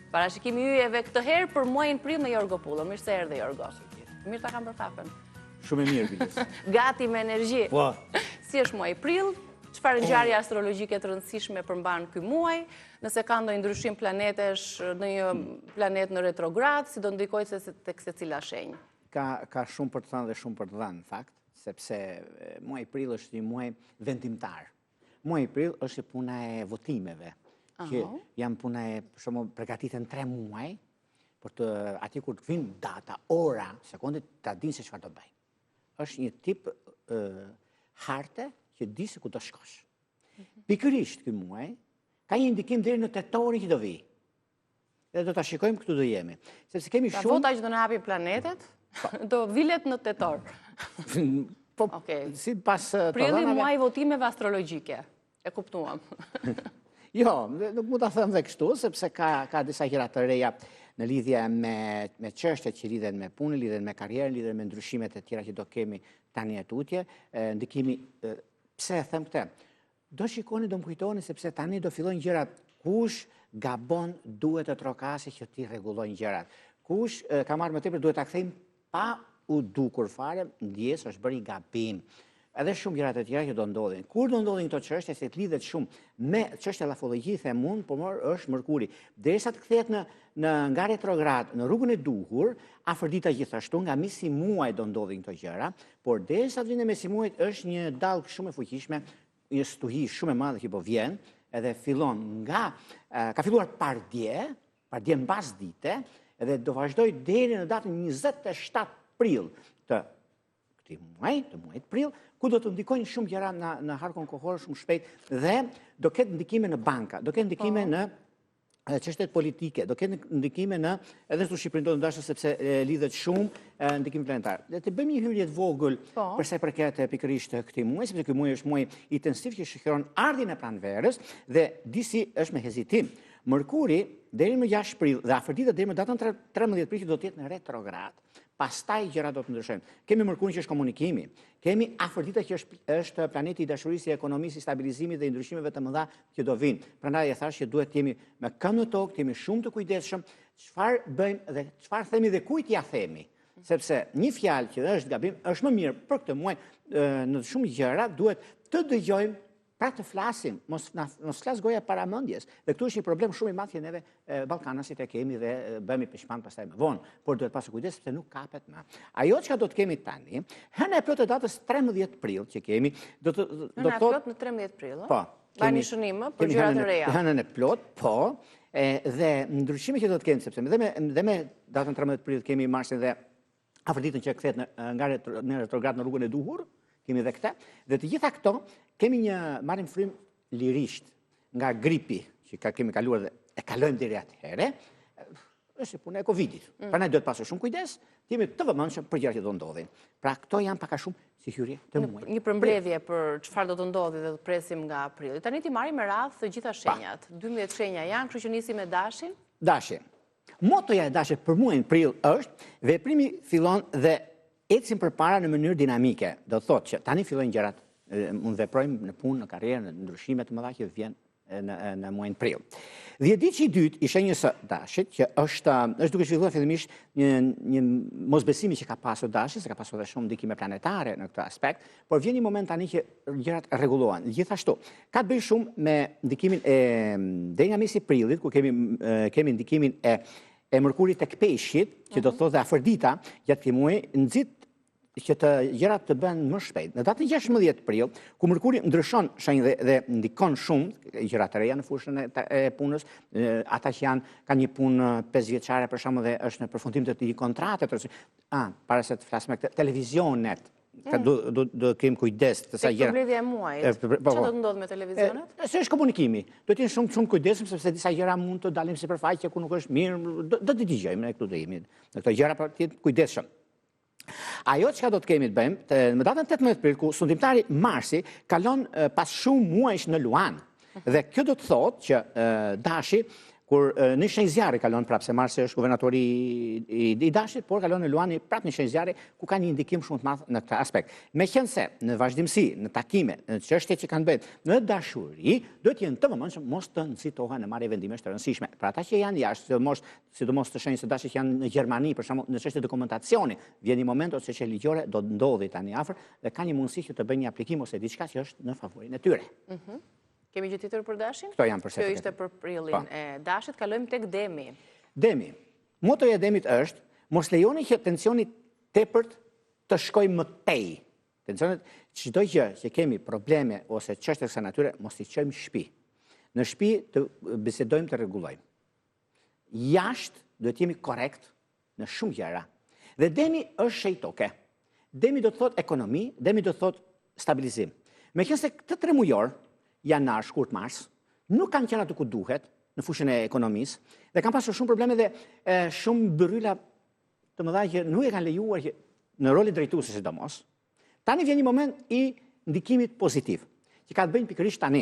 Parashikimi yjeve këtë herë për muajin prill me Jorgo Pullo. Mirë se erdhe Jorgo. Mirë ta kam përfaqën. Shumë e mirë, Bilis. Gati me energji. Po. Si është muaji prill? Çfarë ngjarje astrologjike të rëndësishme përmban ky muaj? Nëse ka ndonjë ndryshim planetesh, ndonjë planet në retrograd, si do ndikojë tek secila shenjë? Ka shumë për të thënë dhe shumë për të dhënë, në fakt, sepse muaji prill është një muaj vendimtar. Muaji prill është puna e votimeve, që janë puna e, për shembull, përgatiten 3 muaj, për të aty kur të vinë data, ora, sekondet, ta dinë se çfarë do bëjnë. Është një tip harte që di se ku do shkosh. Pikërisht ky muaj ka një ndikim deri në tetorin që do vi. Dhe do ta shikojmë këtu do jemi. Sepse kemi shumë vota që do na hapin planetet, do vilet në tetor. Po, sipas prilli muaj votimeve astrologjike. E kuptuam. Jo, nuk mund ta them dhe kështu, sepse ka disa gjëra të reja në lidhje me çështjet që lidhen me punën, lidhen me karrierën, lidhen me ndryshimet e tjera që do kemi tani tutje, ndikimi. Pse e them këtë? Do shikoni, do më kujtoni, sepse tani do fillojnë gjërat. Kush gabon duhet të trokasë që ti rregullojnë gjërat. Kush ka marrë më tepër duhet ta kthejmë pa u dukur fare, ndjes është bërë gabim. Edhe shumë gjëra të tjera që do ndodhin. Kur do ndodhin këto çështje, se të lidhet shumë me çështja e astrologjisë, them unë, por është Mërkuri. Derisa të kthehet nga retrograd në rrugën e duhur, afërdita gjithashtu nga mesi muaj do ndodhin këto gjëra, por derisa të vinë mesi muajit është një dallë shumë e fuqishme, një stuhi shumë e madhe që po vjen, edhe fillon ka filluar pardje mbas dite, edhe do vazhdoj deri në datën 27 prill të këtij muaji, të muajit prill, ku do të ndikojnë shumë gjëra në harkon kohor shumë shpejt dhe do ketë ndikime në banka, do ketë ndikime në çështjet politike, do ketë ndikime në edhe në Shqipërinë do të ndashë sepse lidhet shumë ndikim planetar. Le të bëjmë një hyrje të vogël për sa i përket pikërisht këtij muaji, sepse ky muaj është muaj intensiv që shkron ardhin e pranverës dhe disi është me hezitim. Mërkuri deri më 6 prill dhe afërdita deri më datën 13 prill do të jetë në retrograd. Pastaj gjërat do të ndryshojnë. Kemi Mërkurin që është komunikimi, kemi afërdita që është planeti i dashurisë, i ekonomisë, i stabilizimit dhe i ndryshimeve të mëdha që do vinë. Prandaj e thash që duhet të jemi me këmbë në tokë, të jemi shumë të kujdesshëm, çfarë bëjmë dhe çfarë themi dhe kujt ja themi. Sepse një fjalë që është gabim është më mirë për këtë muaj në shumë gjëra duhet të dëgjojmë. Pra të flasim, mos flas goja para mendjes. Dhe këtu është një problem shumë i madh që neve ballkanasit e kemi dhe bëhemi peshman pastaj më vonë, por duhet pasur kujdes sepse nuk kapet më. Ajo çka do të kemi tani, hëna e plotë datës 13 prill që kemi, do të thotë në 13 prill, po. Bani shënim për gjëra të reja. Hënën e plot, po, dhe ndryshime që do të kemi sepse dhe me datën 13 prill kemi Marsin dhe afërditën që kthehet nga retrograd në rrugën e duhur. Kemi dhe këta, dhe të gjitha këto kemi marrim frymë lirisht nga gripi që kemi kaluar dhe e kalojmë deri atëherë, është puna e Covidit. Prandaj duhet pasur shumë kujdes, të jemi të vëmendshëm për gjërat që do ndodhin. Pra këto janë pak a shumë si hyrje të muajit. Një përmbledhje për çfarë do të ndodhi dhe të presim nga prilli. Tani ti marrim me radhë të gjitha shenjat. 12 shenja janë, kështu që nisim me Dashin. Dashin. Motoja e Dashit për muajin prill është veprimi fillon dhe ecim përpara në mënyrë dinamike. Do thotë që tani fillojnë gjërat, mund veprojmë në punë, në karrierë, në ndryshime të mëdha që vjen në muajin prill. Dhjetëdiçi i dytë i shenjës së Dashit, që është duke zhvilluar fillimisht një mosbesimi që ka pasur Dashi, se ka pasur edhe shumë ndikime planetare në këtë aspekt, por vjen një moment tani që gjërat rregullohen. Gjithashtu, ka të bëjë shumë me ndikimin deri nga mesi prillit, ku kemi ndikimin e Mërkurit tek Peshqit, që do thotë dhe afërdita gjatë këtij muaji nxit që të gjërat të bëhen më shpejt. Në datën 16 prill, ku Mërkuri ndryshon shenjë dhe ndikon shumë gjëra të reja në fushën e punës, ata që kanë një punë 5 vjeçare për shembull dhe është në përfundim të një kontrate, para se të flas me këtë televizionet. Do kemi kujdes të sa gjëra. Përmbledhja e muajit. Çfarë do të ndodh me televizionet? Se është komunikimi. Do të jemi shumë kujdesshëm sepse disa gjëra mund të dalim sipërfaqe ku nuk është mirë. Do të dëgjojmë ne këtu do jemi. Në këto gjëra për të jetë kujdesshëm. Ajo çka do të kemi të bëjmë, në datën 18 prill ku sundimtari Marsi kalon pas shumë muajsh në Luan. Dhe kjo do të thotë që Dashi kur në shenjë zjarri kalon prapë, se Marsi është guvernatori i Dashit, por kalon në Luani prapë në shenjë zjarri, ku ka një ndikim shumë të madh në këtë aspekt. Meqense në vazhdimsi, në takime, në çështje që kanë bërë, në dashuri, duhet jenë të vëmendshëm mos të nxitohen në marrje vendimesh të rëndësishme. Për ata që janë jashtë, sidomos të shenjës së Dashit që janë në Gjermani, për shembull, në çështje dokumentacioni, vjen një moment ose çështje ligjore do të ndodhi tani afër dhe ka një mundësi që të bëjnë një aplikim ose diçka që është në favorin e tyre. Kemi gjë tjetër për Dashin? Këto janë për Kjo ishte për prillin e Dashit, kalojmë tek Demi. Demi. Motoja e Demit është mos lejoni që tensioni tepërt të shkojë më tej. Tensionet, çdo gjë që kemi probleme ose çështje të kësaj natyre, mos i çojmë në shtëpi. Në shtëpi të bisedojmë, të rregullojmë. Jashtë duhet jemi korrekt në shumë gjëra. Dhe Demi është shejtoke. Demi do të thotë ekonomi, Demi do të thotë stabilizim. Meqense këtë 3 mujor, janar, shkurt, mars, nuk kanë qenë aty ku duhet në fushën e ekonomisë dhe kanë pasur shumë probleme dhe shumë bërryla të mëdha që nuk e kanë lejuar që në rolin drejtuesi sidomos. Tani vjen një moment i ndikimit pozitiv, që ka të bëjnë pikërisht tani.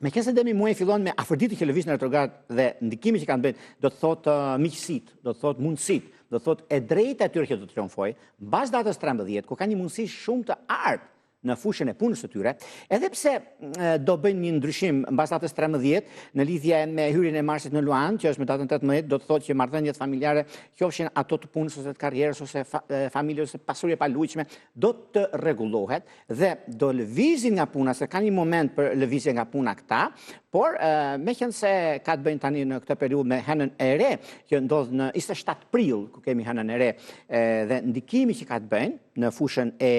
Meqense Demi muaj fillon me Afroditin që lëviz në retrograd dhe ndikimi që kanë bëjnë do të thotë miqësitë, do të thotë mundësitë, do të thotë e drejta e tyre që do të triumfojë, mbas datës 13, ku ka një mundësi shumë të artë në fushën e punës së tyre, edhe pse do bëjnë një ndryshim mbas datës 13 në lidhje me hyrjen e Marsit në Luan, që është me datën 18, do të thotë që marrëdhëniet familjare, qofshin ato të punës ose të karrierës ose familje ose pasurie pa lujshme, do të rregullohet dhe do lëvizin nga puna, se ka një moment për lëvizje nga puna këta, por meqense ka të bëjnë tani në këtë periudhë me hënën e re, që ndodh në 27 prill, ku kemi hënën e re, dhe ndikimi që ka të bëjnë në fushën e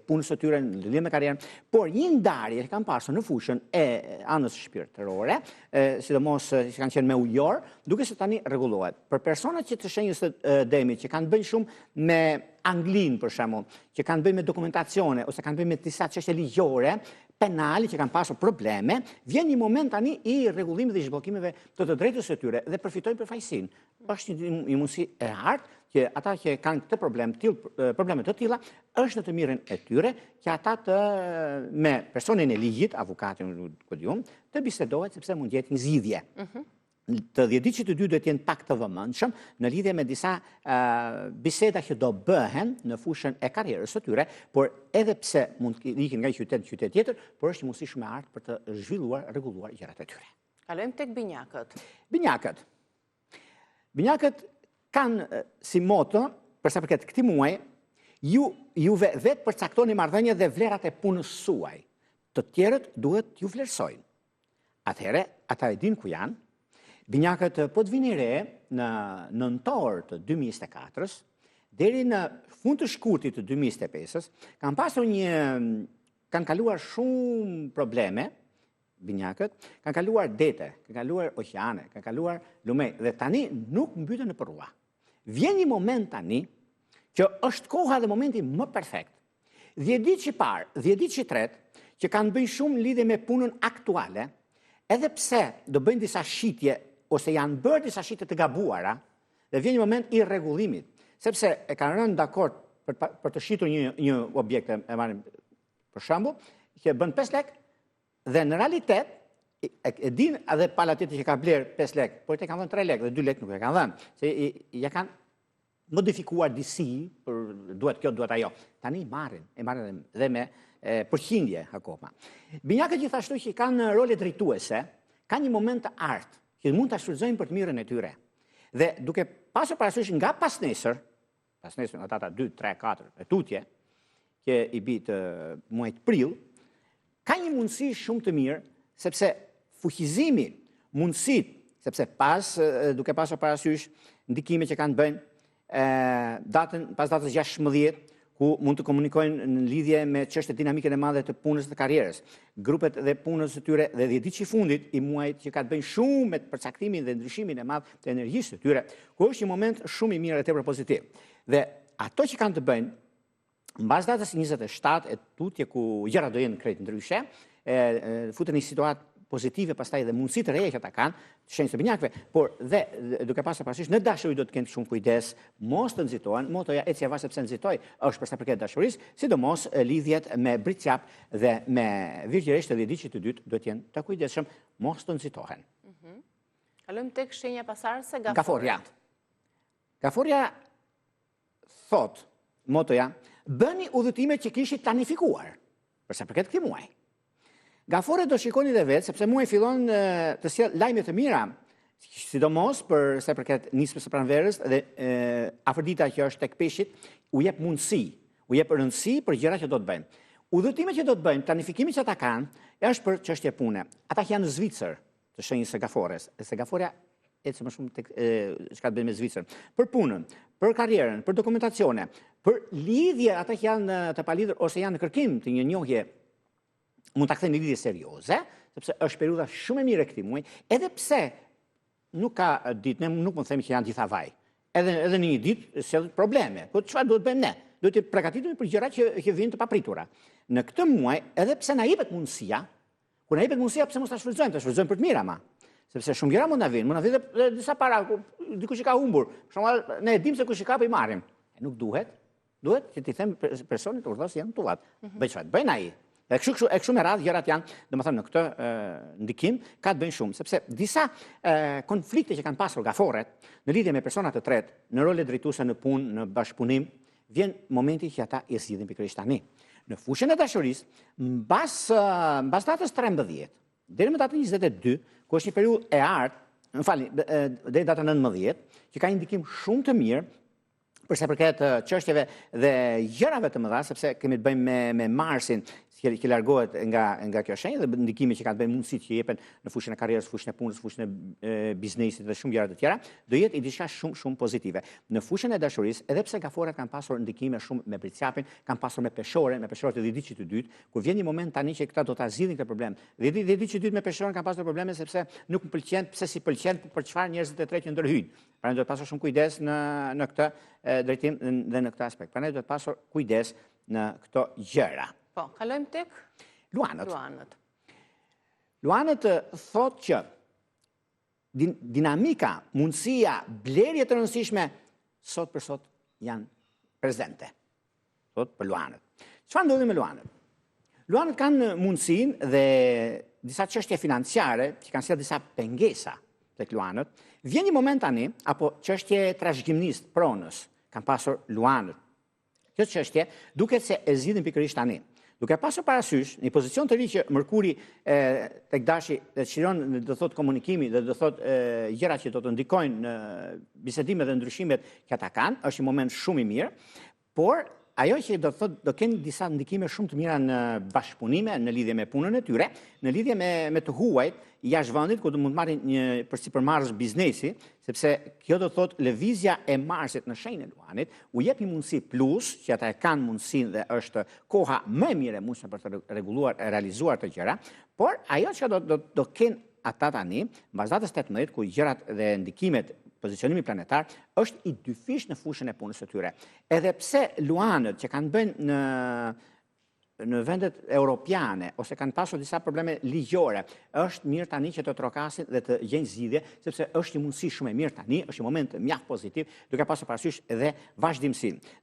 punës së tyre, në lidhje me karrierën, por një ndarje që kanë pasur në fushën e anës shpirtërore, sidomos që kanë qenë me ujor, duke se tani rregullohet. Për personat që të shenjës së Demit, që kanë bëjnë shumë me Anglinë, për shembull, që kanë bëjnë me dokumentacione ose kanë bëjnë me disa çështje ligjore, penali që kanë pasur probleme, vjen një moment tani i rregullimit dhe i zhbllokimeve të drejtës së tyre dhe përfitojnë përfaqësinë. Është një mundësi e hartë që ata që kanë këtë probleme të tilla, është në të mirën e tyre që ata me personin e ligjit, avokatin Kodium, të bisedohet sepse mund jetë një zgjidhje. Të 10-2 duhet jenë pak të vëmendshëm në lidhje me disa biseda që do bëhen në fushën e karrierës së tyre, por edhe pse mund të ikin nga një qytet në qytet tjetër, por është një mundësi shumë e artë për të zhvilluar, rregulluar gjërat e tyre. Kalojmë tek binjakët. Binjakët kanë si moto, për sa përket këtij muaji, juve vetë përcaktoni marrëdhëniet dhe vlerat e punës suaj. Të tjerët duhet ju vlerësojnë. Atëherë, ata e dinë ku janë. Binjakët po të vini re në nëntor të 2024-s, deri në fund të shkurtit të 2025-s, kanë kaluar shumë probleme, binjakët, kanë kaluar dete, kanë kaluar oqeane, kanë kaluar lume, dhe tani nuk mbyten në përrua. Vjen një moment tani që është koha dhe momenti më perfekt. 10 ditë që parë, 10 ditë që tretë, që kanë bëjnë shumë lidhje me punën aktuale, edhe pse do bëjnë disa shitje ose janë bërë disa shitje të gabuara, dhe vjen një moment i rregullimit, sepse e kanë rënë dakord për të shitur një objekt, e marrim për shembull, që bën 5 lekë, dhe në realitet e din edhe pala tjetër që ka bler 5 lekë, por te kanë dhënë 3 lekë dhe 2 lekë nuk e kanë dhënë, se ja kanë modifikuar disi për duhet kjo, duhet ajo. Tani e marrin dhe me përqindje akoma. Binjakët gjithashtu që kanë role drejtuese, kanë një moment të artë që mund të shfrytëzojnë për të mirën e tyre. Dhe duke pasur parasysh nga pasnesër në data 2, 3, 4 e tutje, që i bit muajit prill, ka një mundësi shumë të mirë, sepse fuqizimi, mundësit, sepse duke pasur parasysh ndikime që kanë bëjnë pas datës 16, ku mund të komunikojnë në lidhje me çështje dinamike e madhe të punës dhe karrierës. Grupet dhe punës së tyre dhe 10 ditë i fundit i muajit që ka të bëjnë shumë me përcaktimin dhe ndryshimin e madh të energjisë së tyre, ku është një moment shumë i mirë e tepër pozitiv. Dhe ato që kanë të bëjnë mbas datës 27 e tutje ku gjërat do jenë krejt ndryshe, futen në situatë pozitive pastaj dhe mundësi të reja që ata kanë, shenjë së binjakëve, por dhe duke pasur parasysh në dashuri do të kenë shumë kujdes, mos të nxitohen, motoja ecja vaje sepse nxitoj është për sa përket dashurisë, sidomos lidhjet me britqap dhe me virgjëresht të 10 ditë të dytë duhet jenë të kujdesshëm, mos të nxitohen. Kalojmë tek shenja pasardhëse Gaforja. Gaforja thot, motoja, bëni udhëtimet që kishit planifikuar, përsa përket këtij muaji. Gafore do shikoni dhe vetë, sepse muaji fillon të sjell lajme të mira, sidomos për sa përket nismës së pranverës dhe afërdita që është tek peshqit, u jep mundësi, u jep rëndësi për gjëra që do të bëjnë. Udhëtimet që do të bëjnë, planifikimi që ata kanë, është për çështje pune. Ata që janë në Zvicër, të shenjës së Gafores, se Gaforia ecë më shumë tek çka të bëjë me Zvicrën, për punën, për karrierën, për dokumentacione, për lidhje, ata që janë të palidhur ose janë në kërkim të një njohje, mund ta kthejnë në lidhje serioze, sepse është periudha shumë e mirë e këtij muaji, edhe pse nuk ka ditë, ne nuk mund të themi që janë gjitha vaj. Edhe në një ditë sjell probleme. Po çfarë duhet bëjmë ne? Duhet të përgatitemi për gjëra që vijnë të papritura. Në këtë muaj, edhe pse na jepet mundësia, kur na jepet mundësia pse mos ta shfrytëzojmë për të mira ma. Sepse shumë gjëra mund na vinë edhe disa para, dikush i ka humbur. Për shembull, ne e dim se kush i ka po i marrim. Nuk duhet. Duhet që t'i them personit të urdhës janë tullat. Bëj çfarë? Bëjnë ai. E kështu me radhë gjërat janë, domethënë në këtë ndikim ka të bëjnë shumë, sepse disa konflikte që kanë pasur gaforet në lidhje me persona të tretë, në role drejtuese në punë, në bashkëpunim, vjen momenti që ata e zgjidhin pikërisht tani. Në fushën e dashurisë, mbas datës 13 deri më datën 22, ku është një periudhë e artë, deri datën 19, që ka një ndikim shumë të mirë përsa përket çështjeve dhe gjërave të mëdha, sepse kemi të bëjmë me Marsin, që largohet nga kjo shenjë dhe ndikimi që ka të bëjmë mundësitë që jepen në fushën e karrierës, fushën e punës, fushën e biznesit dhe shumë gjëra të tjera, do jetë i diçka shumë pozitive. Në fushën e dashurisë, edhe pse gaforet kanë pasur ndikime shumë me pritësjapin, kanë pasur me peshore të dhjetëdhjetit të dytë, kur vjen një moment tani që këta do ta zgjidhin këtë problem. Dhjetëdhjetit të dytë me peshoren kanë pasur probleme sepse nuk më pëlqen, pse si pëlqen, për çfarë njerëzit e tretë që ndërhyjnë. Prandaj do të pasur shumë kujdes në këtë drejtim dhe në këtë aspekt. Prandaj do të pasur kujdes në këto gjëra. Po, kalojmë tek Luanët. Luanët thotë që dinamika, mundësia, blerje të rëndësishme sot për sot janë prezente. Sot për Luanët. Çfarë ndodhi me Luanët? Luanët kanë mundësinë dhe disa çështje financiare që kanë sjellë disa pengesa tek Luanët. Vjen një moment tani, apo çështje trashëgimisë pronës kanë pasur Luanët. Kjo çështje duket se e zgjidhin pikërisht tani. Duke pasur parasysh një pozicion të ri që Mërkuri tek Dashi dhe çliron do thot komunikimi dhe do thot gjëra që do të ndikojnë në bisedimet dhe ndryshimet që ata kanë, është një moment shumë i mirë, por ajo që do thot do kenë disa ndikime shumë të mira në bashkëpunime, në lidhje me punën e tyre, në lidhje me të huajt jashtë vendit ku do mund të marrin një sipërmarrës biznesi, sepse kjo do thot lëvizja e Marsit në shenjën e Luanit u jep një mundësi plus që ata e kanë mundësinë dhe është koha më e mirë e mundshme për të rregulluar e realizuar të gjëra, por ajo që do kenë ata tani, mbas datës 18 ku gjërat dhe ndikimet pozicionimi planetar është i dyfish në fushën e punës së tyre. Edhe pse Luanët që kanë bënë në vendet europiane ose kanë pasur disa probleme ligjore, është mirë tani që të trokasin dhe të gjejnë zgjidhje, sepse është një mundësi shumë e mirë tani, është një moment mjaft pozitiv, duke pasur parasysh edhe vazhdimsinë.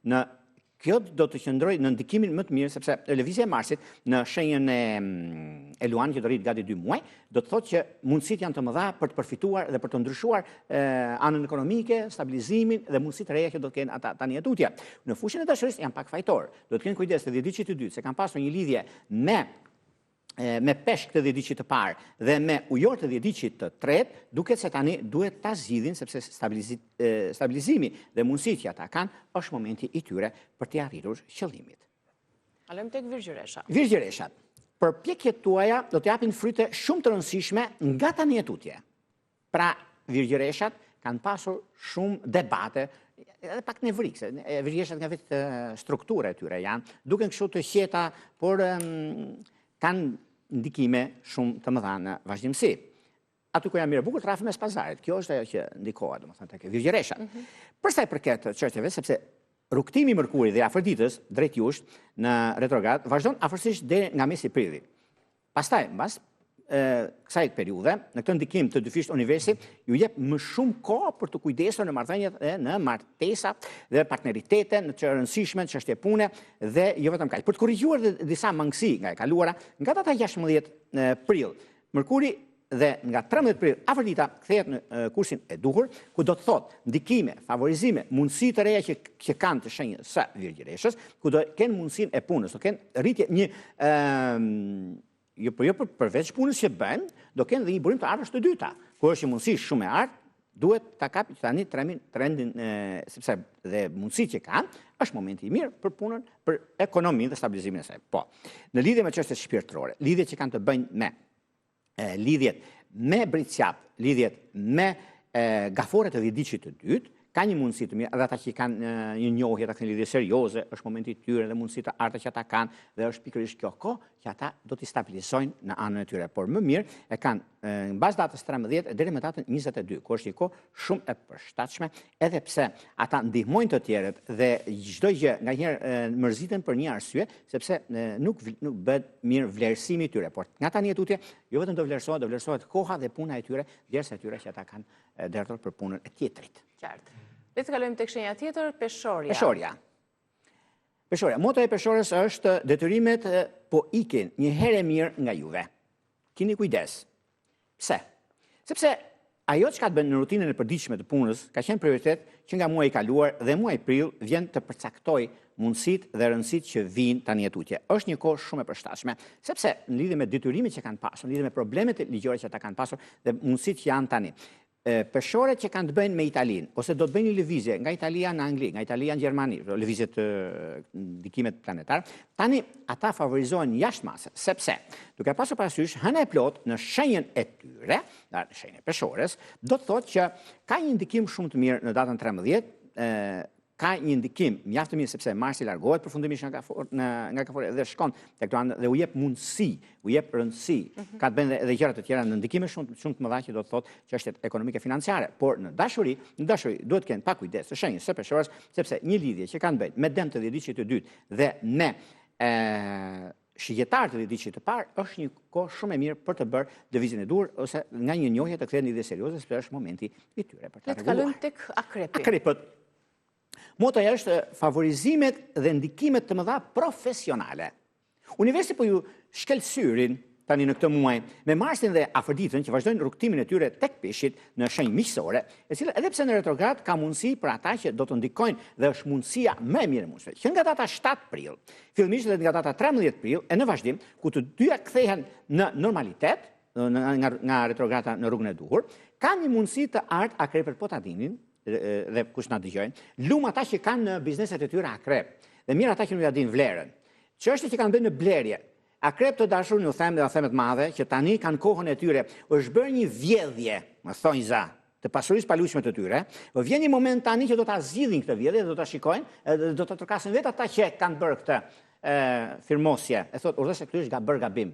Kjo do të qëndrojë në ndikimin më të mirë, sepse lëvizja e Marsit në shenjën e Luanit që do rrit gati 2 muaj, do të thotë që mundësitë janë të mëdha për të përfituar dhe për të ndryshuar anën ekonomike, stabilizimin dhe mundësitë të reja që do të kenë ata tani e tutje. Në fushën e dashurisë janë pak fajtor. Do të kenë kujdes të dhjetëdhjetit të dytë, se kanë pasur një lidhje me peshk të dhjetëdhjetit të parë dhe me ujor të dhjetëdhjetit të tretë, duket se tani duhet ta zgjidhin sepse stabilizimi dhe mundësitë që ata kanë është momenti i tyre për të arritur qëllimit. Kalojmë tek Virgjëresha. Virgjëreshat. Përpjekjet tuaja do të japin fryte shumë të rëndësishme nga tani e tutje. Pra, Virgjëreshat kanë pasur shumë debate, edhe pak nevrikse. Virgjëreshat nga vetë struktura e tyre janë, duken kështu të qeta, por kanë ndikime shumë të mëdha në vazhdimsi. Aty ku janë mirë bukur trafi mes pazarit. Kjo është ajo që ndikohet, domethënë tek Virgjëresha. Për sa i përket çështjeve, sepse rrugtimi i Mërkurit dhe afërdites drejt jush në retrograd vazhdon afërsisht deri nga mesi i prillit. Pastaj, mbas kësaj periudhe, në këtë ndikim të dyfisht universi, ju jep më shumë kohë për të kujdesur në marrëdhëniet dhe në martesa dhe partneritete, në të rëndësishme, në çështje pune dhe jo vetëm kaq. Për të korrigjuar disa mangësi nga e kaluara, nga data 16 prill, Mërkuri dhe nga 13 prill Afrodita kthehet në kursin e duhur, ku do të thotë ndikime, favorizime, mundësi të reja që kanë të shenjës së virgjëreshës, ku do kenë mundësinë e punës, do kenë rritje një jo përveç punës që bën, do kenë dhe një burim të ardhës të dyta, ku është një mundësi shumë e artë, duhet ta kapi tani trendin sepse dhe mundësitë që kanë, është momenti i mirë për punën, për ekonominë dhe stabilizimin e saj. Po, në lidhje me çështjet shpirtërore, lidhjet që kanë të bëjnë me lidhjet me britqap, lidhjet me gaforet e vjedicit të dytë, ka një mundësi të mirë, edhe ata që kanë një njohje, ata kanë lidhje serioze, është momenti i tyre dhe mundësi të arta që ata kanë, dhe është pikërisht kjo kohë që ata do t'i stabilizojnë në anën e tyre. Por më mirë e kanë në bazë datës 13 deri më datën 22, ku është një kohë shumë e përshtatshme, edhe pse ata ndihmojnë të tjerët dhe çdo gjë nganjëherë mërziten për një arsye, sepse nuk bëhet mirë vlerësimi i tyre, por nga tani e tutje jo vetëm do vlerësohet koha dhe puna e tyre, derisa atyre që ata kanë derdhur për punën e tjetrit. Qartë. Le të kalojmë tek shenja tjetër, peshorja. Peshorja. Moto e peshorës është detyrimet po ikin një herë mirë nga juve. Kini kujdes. Pse? Sepse ajo që ka të bënë në rutinën e përditshme të punës ka qenë prioritet që nga muaji i kaluar dhe muaji prill vjen të përcaktoj mundësitë dhe rëndësitë që vijnë tani etutje. Është një kohë shumë e përshtatshme, sepse në lidhje me detyrimet që kanë pasur, në lidhje me problemet ligjore që ata kanë pasur dhe mundësitë që janë tani, peshorët që kanë të bëjnë me Italinë, ose do të bëjnë një lëvizje nga Italia në Angli, nga Italia në Gjermani, lëvizje të ndikimet planetar, tani ata favorizohen jashtë masë, sepse duke pasur parasysh hëna e plot në shenjën e tyre, në shenjën e peshorës, do të thotë që ka një ndikim shumë të mirë në datën 13, ka një ndikim mjaft të mirë sepse Marsi largohet përfundimisht nga kafore dhe shkon tek këto anë dhe u jep mundësi, u jep rëndësi, ka të bëjnë edhe gjëra të tjera në ndikime shumë të mëdha që do të thotë çështjet ekonomike financiare, por në dashuri duhet të kenë pak kujdes të shenjës së peshorës, sepse një lidhje që kanë bëjnë me dëm të dhjetëdhjetit të dytë dhe me shigjetar të dhjetëdhjetit të parë është një kohë shumë e mirë për të bërë lëvizjen e dur ose nga një njohje të kthehen lidhje serioze, sepse është momenti i tyre për ta rregulluar. Le të kalojmë tek akrepi. Akrepët. Motoja është favorizimet dhe ndikimet të mëdha profesionale. Universi po ju shkel syrin tani në këtë muaj me Marsin dhe Afroditën që vazhdojnë rrugtimin e tyre tek peshqit në shenjë miqësore, e cila edhe pse në retrograd ka mundësi për ata që do të ndikojnë dhe është mundësia më e mirë e mundësve. Që nga data 7 prill, fillimisht dhe nga data 13 prill e në vazhdim, ku të dyja kthehen në normalitet, nga retrograda në rrugën e duhur, ka një mundësi të ardë akrepët po ta dinin, dhe kush na dëgjojnë, lum ata që kanë në bizneset e tyre akrep, dhe mirë ata që nuk ja dinë vlerën. Çështjet që kanë bërë në blerje, akrep të dashur ju them dhe themet madhe që tani kanë kohën e tyre, është bërë një vjedhje, më thonjë za, të pasurisë paluajtshme të tyre, vjen një moment tani që do ta zgjidhin këtë vjedhje, do ta shikojnë, do ta trokasin vetë ata që kanë bërë këtë firmosje. E thotë, urdhë se ky është bërë gabim.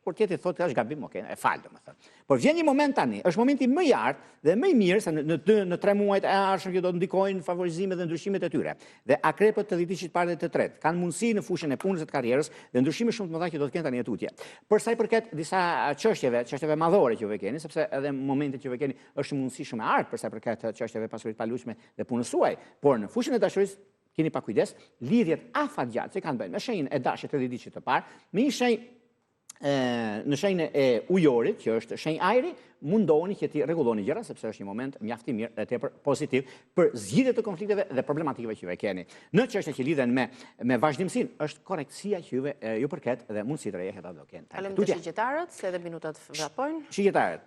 Kur tjetri thotë është gabim, okay, e fal domethënë. Por vjen një moment tani, është momenti më i artë dhe më i mirë se në 3 muajt e ardhshëm që do të ndikojnë favorizimet dhe ndryshimet e tyre. Dhe akrepët të dhjetëdhjetit parë dhe të tretë kanë mundësi në fushën e punës dhe të karrierës dhe ndryshime shumë të mëdha që do të kenë tani etutje. Për sa i përket disa çështjeve madhore që ju keni, sepse edhe në momentin që ju keni është mundësi shumë e artë për sa i përket çështjeve pasurisë paluajtshme dhe punës suaj, por në fushën e dashurisë keni pa kujdes, lidhjet afatgjatë që kanë bënë me shenjën e dashit të dhjetëdhjetit të parë, me një shenjë në shenjën e ujorit, që është shenjë ajri, mundoheni që ti rregulloni gjëra sepse është një moment mjaft i mirë dhe tepër pozitiv për zgjidhje të konflikteve dhe problematikave që ju keni. Në çështjet që lidhen me vazhdimsinë, është korrektësia që ju përket dhe mundësitë reja që ata do kenë. Kalojmë te shigjetarët, se edhe minutat vrapojnë. Shigjetarët.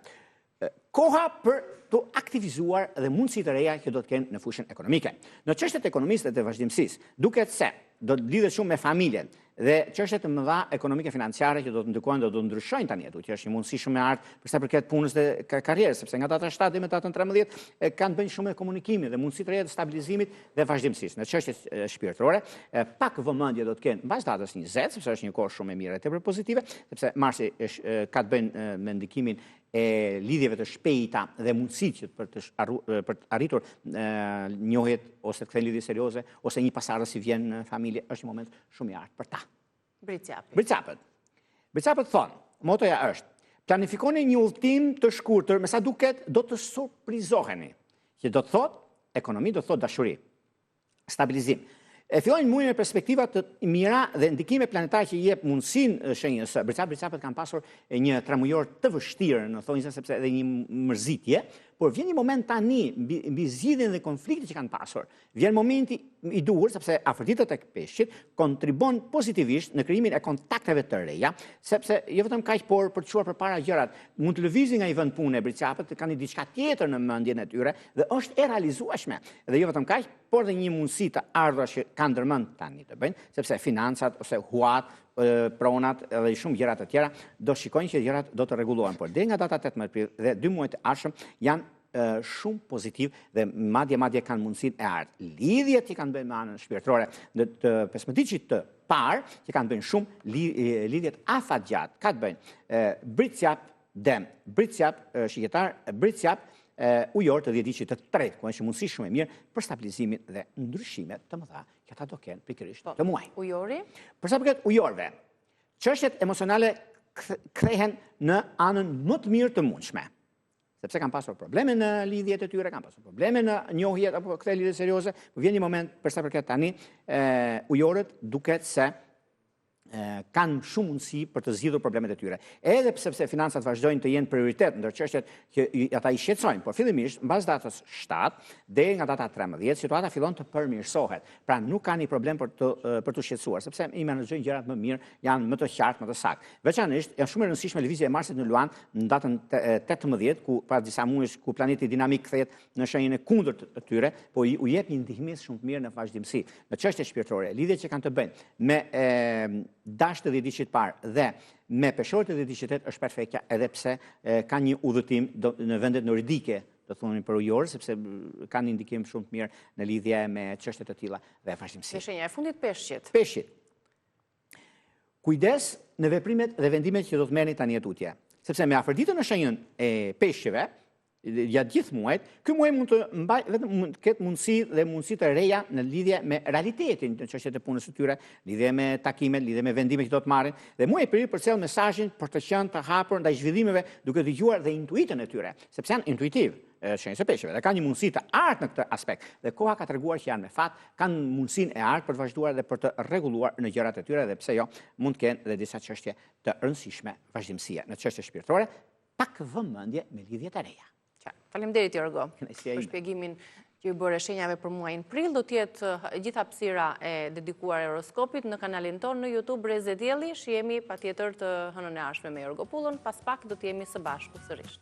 Koha për të aktivizuar dhe mundësitë të reja që do të kenë në fushën ekonomike. Në çështjet ekonomisë dhe të vazhdimësisë, duket se do të lidhet shumë me familjen dhe çështjet të mëdha ekonomike financiare që do të ndikojnë, do të ndryshojnë tani aty, që është një mundësi shumë e artë për sa përket punës dhe karrierës, sepse nga data 7 deri në datën 13 kanë bënë shumë me komunikimin dhe mundësitë të reja të stabilizimit dhe vazhdimësisë. Në çështjet shpirtërore, pak vëmendje do të kenë mbas datës 20, sepse është një kohë shumë e mirë e tepër pozitive, sepse Marsi ka të bëjë me ndikimin e lidhjeve të shpejta dhe mundësitë për të arritur njohjet ose të kthejnë lidhje serioze ose një pasardhës si vjen në familje, është një moment shumë i artë për ta. Britqapët thonë, motoja është, planifikoni një udhtim të shkurtër, me sa duket do të surprizoheni, që do të thotë ekonomi, do të thotë dashuri, stabilizim. E fillojnë muajin me perspektiva të mira dhe ndikime planetare që i jep mundësinë shenjës. Bricapet kanë pasur një tramujor të vështirë në thonjë sepse edhe një mërzitje, por vjen një moment tani mbi zgjidhjen dhe konfliktet që kanë pasur. Vjen momenti i duhur sepse afërdita tek peshqit kontribon pozitivisht në krijimin e kontakteve të reja, sepse jo vetëm kaq, por për të çuar përpara gjërat, mund të lëvizin nga një vend pune bricapet, kanë diçka tjetër në mendjen e tyre dhe është e realizueshme. Dhe jo vetëm kaq, por dhe një mundësi të ardhur që kanë ndërmend tani të bëjnë, sepse financat ose huat, pronat dhe shumë gjëra të tjera do shikojnë që gjërat do të rregullohen. Por deri nga data 18 prill dhe 2 muajt e ardhshëm janë shumë pozitiv dhe madje kanë mundësinë e ardhë. Lidhjet që kanë bënë me anën shpirtërore në të 15 të parë, që kanë bënë shumë lidhjet afatgjat, ka të bëjnë Bricap Dem, Bricap shqiptar, Bricap ujor të 10 të tretë, ku është mundësi shumë e mirë për stabilizimin dhe ndryshime të mëdha që ata do kenë pikërisht të muaj. Ujori? Për sa përket ujorëve, çështjet emocionale kthehen në anën më të mirë të mundshme. Sepse kanë pasur probleme në lidhjet e tyre, kanë pasur probleme në njohjet apo këto lidhje serioze, por vjen një moment për sa përket tani, ujorët duket se kanë shumë mundësi për të zgjidhur problemet e tyre. Edhe sepse financat vazhdojnë të jenë prioritet ndër çështjet që ata i shqetësojnë, por fillimisht mbas datës 7 deri nga data 13 situata fillon të përmirësohet. Pra nuk kanë një problem për të shqetësuar, sepse i menaxhojnë gjërat më mirë, janë më të qartë, më të saktë. Veçanërisht janë shumë e rëndësishme lëvizja e Marsit në Luan në datën 18, ku pas disa muajsh ku planeti dinamik kthehet në shenjën e kundërt të tyre, po u jep një ndihmës shumë të mirë në vazhdimsi. Në çështje shpirtërore, lidhjet që kanë të bëjnë me dash të 10 parë dhe me peshorët të 10 është perfektja, edhe pse ka një udhëtim në vendet noridike, do thonin për ujor, sepse kanë një ndikim shumë të mirë në lidhje me çështje të tilla dhe vazhdimsi. Shenja e fundit peshqit. Peshqit. Kujdes në veprimet dhe vendimet që do të merrni tani tutje, sepse me afërditën në shenjën e peshqeve, gjatë gjithë muajt, ky muaj mund të mbajë vetëm mund të ketë mundësi të reja në lidhje me realitetin në çështjet e punës së tyre, lidhje me takimet, lidhje me vendimet që do të marrin, dhe muaji i prill përcjell mesazhin për të qenë të hapur ndaj zhvillimeve, duke dëgjuar dhe intuitën e tyre, sepse janë intuitiv shenjës e peshqeve dhe kanë një mundësi të artë në këtë aspekt. Dhe koha ka treguar që janë me fat, kanë mundësinë e artë për të vazhduar dhe për të rregulluar në gjërat e tyre dhe pse jo, mund të kenë edhe disa çështje të rëndësishme vazhdimësie në çështje shpirtërore, pak vëmendje me lidhjet e reja. Faleminderit Jorgo për shpjegimin që i bëre shenjave për muajin prill. Do të jetë gjithë hapësira e dedikuar horoskopit në kanalin tonë në YouTube Breze Dielli. Shihemi patjetër të hënën e ardhshme me Jorgo Pullën, pas pak do të jemi së bashku sërish.